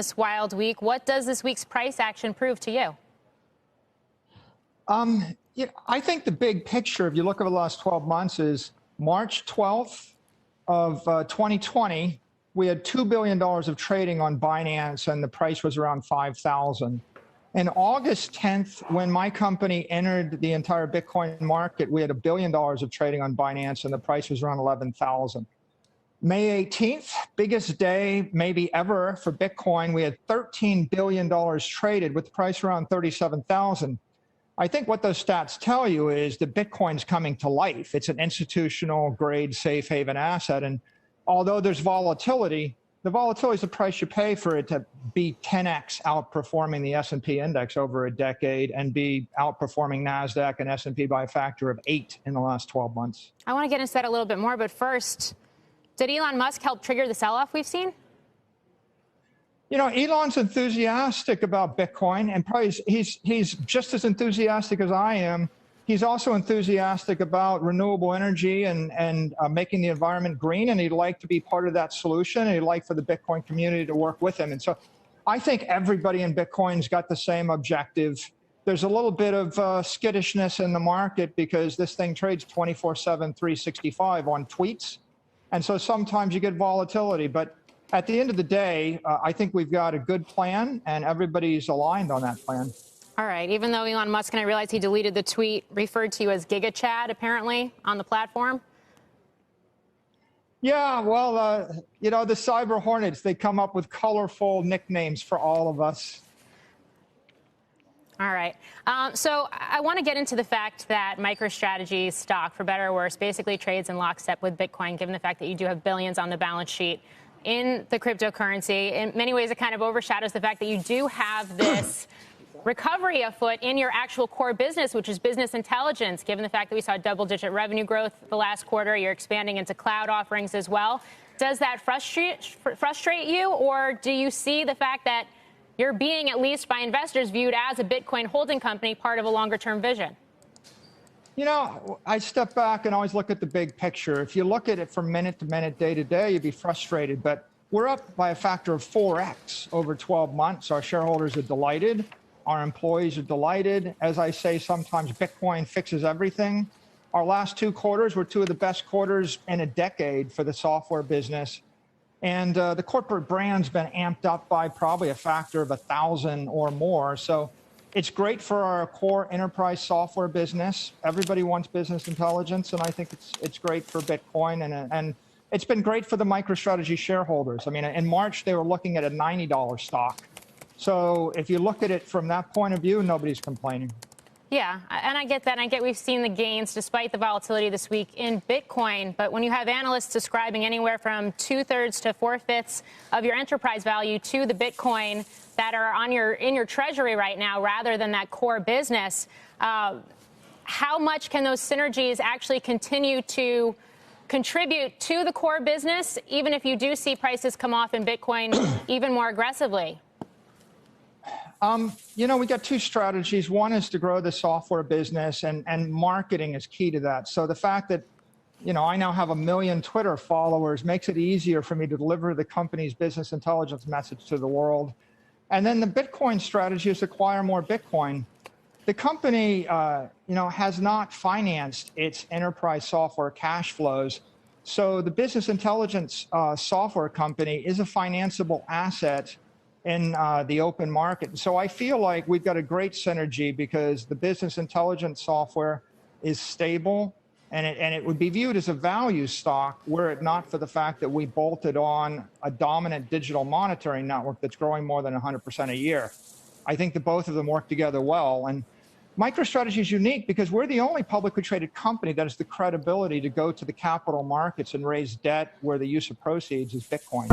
this wild week. What does this week's price action prove to you? I think the big picture, if you look over the last 12 months, is March 12th of 2020, we had $2 billion of trading on Binance, and the price was around 5,000. And August 10th, when my company entered the entire Bitcoin market, we had $1 billion of trading on Binance, and the price was around 11,000. May 18th, biggest day maybe ever for Bitcoin, we had $13 billion traded with the price around 37,000. I think what those stats tell you is that Bitcoin's coming to life. It's an institutional grade safe haven asset. And although there's volatility, the volatility is the price you pay for it to be 10x outperforming the S&P index over a decade and be outperforming NASDAQ and S&P by a factor of 8 in the last 12 months. I want to get into that a little bit more, but first, did Elon Musk help trigger the sell-off we've seen? You know, Elon's enthusiastic about Bitcoin, and probably he's just as enthusiastic as I am. He's also enthusiastic about renewable energy and making the environment green, and he'd like to be part of that solution, and he'd like for the Bitcoin community to work with him. And so I think everybody in Bitcoin's got the same objective. There's a little bit of skittishness in the market because this thing trades 24/7, 365 on tweets. And so sometimes you get volatility, but at the end of the day, I think we've got a good plan, and everybody's aligned on that plan. All right. Even though Elon Musk, and I realize he deleted the tweet, referred to you as Giga Chad, apparently, on the platform. Yeah, well, you know, the cyber hornets, they come up with colorful nicknames for all of us. All right. So I want to get into the fact that Microstrategy stock, for better or worse, basically trades in lockstep with Bitcoin, given the fact that you do have billions on the balance sheet in the cryptocurrency. In many ways, it kind of overshadows the fact that you do have this recovery afoot in your actual core business, which is business intelligence, given the fact that we saw double-digit revenue growth the last quarter. You're expanding into cloud offerings as well. Does that frustrate you, or do you see the fact that you're being, at least by investors, viewed as a Bitcoin holding company, part of a longer-term vision? You know, I step back and always look at the big picture. If you look at it from minute to minute, day to day, you'd be frustrated. But we're up by a factor of 4x over 12 months. Our shareholders are delighted. Our employees are delighted. As I say, sometimes Bitcoin fixes everything. Our last 2 quarters were 2 of the best quarters in a decade for the software business. And the corporate brand's been amped up by probably a factor of 1,000 or more. So it's great for our core enterprise software business. Everybody wants business intelligence, and I think it's great for Bitcoin, and it's been great for the Microstrategy shareholders. I mean, in March, they were looking at a $90 stock. So if you look at it from that point of view, nobody's complaining. Yeah, and I get that. And I get we've seen the gains despite the volatility this week in Bitcoin. But when you have analysts describing anywhere from 2/3 to 4/5 of your enterprise value to the Bitcoin that are in your treasury right now, rather than that core business, how much can those synergies actually continue to contribute to the core business, even if you do see prices come off in Bitcoin even more aggressively? You know, we got 2 strategies. One is to grow the software business, and marketing is key to that. So the fact that, you know, I now have 1 million Twitter followers makes it easier for me to deliver the company's business intelligence message to the world. And then the Bitcoin strategy is to acquire more Bitcoin. The company, you know, has not financed its enterprise software cash flows. So the business intelligence software company is a financeable asset in the open market. So I feel like we've got a great synergy because the business intelligence software is stable, and it would be viewed as a value stock were it not for the fact that we bolted on a dominant digital monitoring network that's growing more than 100% a year. I think that both of them work together well. And MicroStrategy is unique because we're the only publicly traded company that has the credibility to go to the capital markets and raise debt where the use of proceeds is Bitcoin.